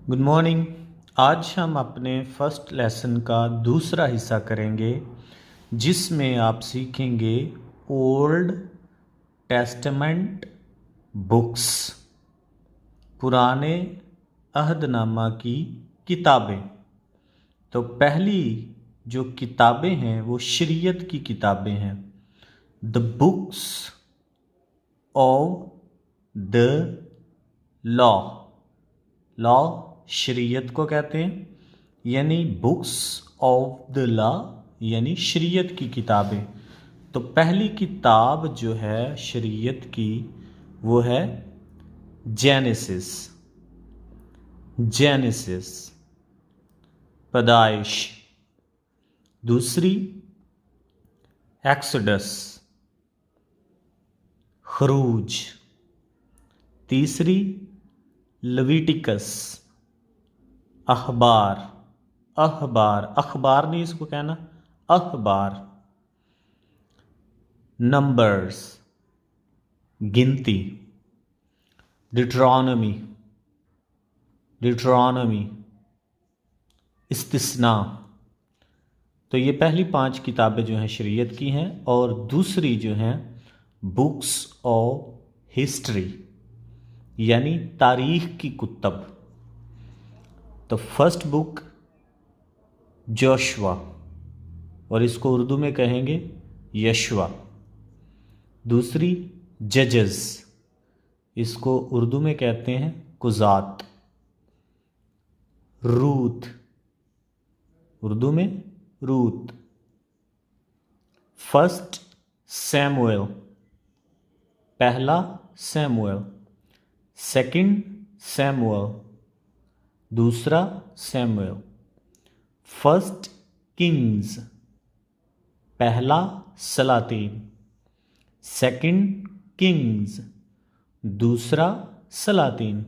Good morning. आज हम अपने फर्स्ट लेसन का दूसरा हिस्सा करेंगे जिसमें आप सीखेंगे ओल्ड टेस्टामेंट बुक्स, पुराने अहदनामा की किताबें। तो पहली जो किताबें हैं वो शरीयत की किताबें हैं। The books of the law. Law शरीयत को कहते हैं, यानी बुक्स ऑफ द लॉ यानी शरीयत की किताबें। तो पहली किताब जो है शरीयत की वो है जेनेसिस। जेनेसिस पैदाइश। दूसरी एक्सोडस खरूज। तीसरी लवीटिकस अखबार। अखबार नहीं इसको कहना, अखबार। नंबर्स गिनती। डिट्रॉनमी इस्तिस्ना। तो ये पहली 5 किताबें जो हैं शरीयत की हैं, और दूसरी जो हैं बुक्स ऑफ हिस्ट्री यानी तारीख की कुतब। तो फर्स्ट बुक जोशुआ, और इसको उर्दू में कहेंगे यशवा। दूसरी जजेस, इसको उर्दू में कहते हैं कुज़ात। रूथ, उर्दू में रूत। फर्स्ट सैमुएल, पहला सैमुएल। सेकंड सैमुएल, दूसरा सैमुएल। फर्स्ट किंग्स, पहला सलातीन। सेकंड किंग्स, दूसरा सलातीन।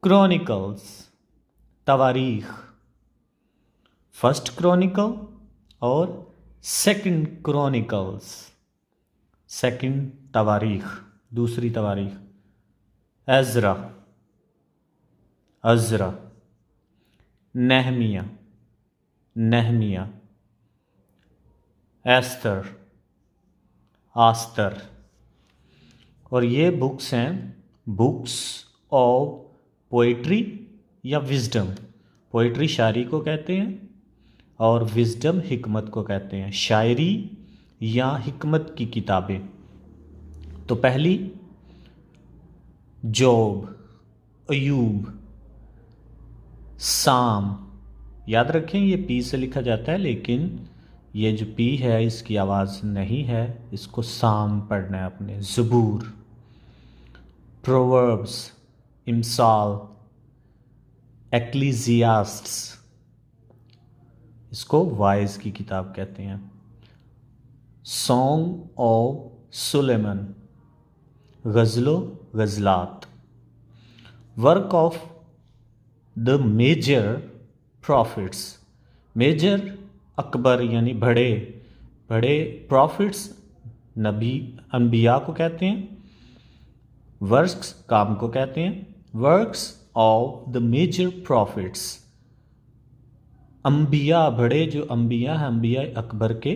क्रॉनिकल्स तवारीख, फर्स्ट क्रॉनिकल और सेकंड क्रॉनिकल्स, सेकंड तवारीख, दूसरी तवारीख। एज़रा, अज़रा। नेहमिया, एस्तर, आस्तर। और ये बुक्स हैं बुक्स ऑफ पोइट्री या विजडम। पोइट्री शायरी को कहते हैं और विजडम हिकमत को कहते हैं, शायरी या हिकमत की किताबें। तो पहली जोब, अयूब, साम। याद रखें ये पी से लिखा जाता है, लेकिन ये जो पी है इसकी आवाज़ नहीं है, इसको साम पढ़ना है अपने। ज़बूर, प्रोवर्ब्स, इमसाल, एक्लीजियास्ट्स, इसको वाइज की किताब कहते हैं। सॉन्ग ऑफ सुलेमन, गज़लो गज़लात। Work of the major prophets, major अकबर यानी बड़े बड़े, प्रॉफिट्स नबी अम्बिया को कहते हैं। वर्क्स काम को कहते हैं। Works of the major prophets, अम्बिया बड़े जो अम्बिया हैं, अम्बिया अकबर के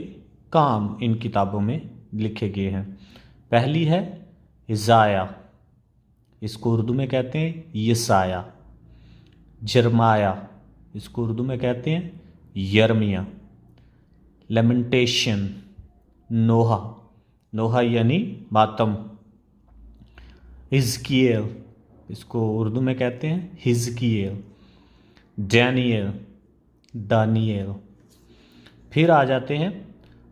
काम इन किताबों में लिखे गए हैं। पहली है हिज़ाया, इसको उर्दू में कहते हैं यसाया। जरमाया, इसको उर्दू में कहते हैं यर्मिया। लेमेंटेशन, नोहा, नोहा यानी मातम। हिजकियल, इसको उर्दू में कहते हैं हिजकियल। Daniel, Daniel. फिर आ जाते हैं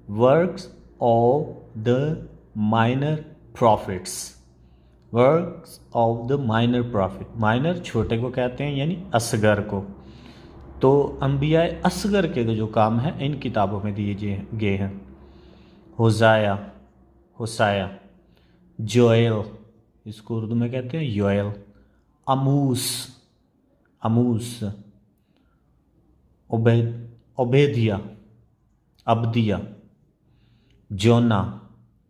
works of the minor profits. Works of the minor profit, minor छोटे को कहते हैं यानी असगर को। तो अम्बिया असगर के जो काम हैं इन किताबों में दिए गए हैं। होसाया, जोएल, इसको उर्दू में कहते हैं योएल। अमूस, ओबेदिया, अब्दिया। जोना,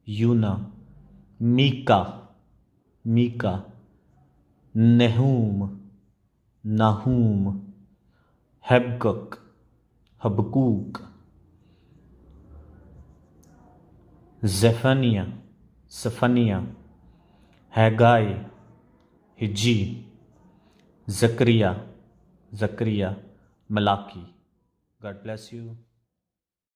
यूना। मीका, नहूम, Nahum, Habakkuk, Zephaniah, Haggai, Haggai, Zechariah, Malachi. God bless you.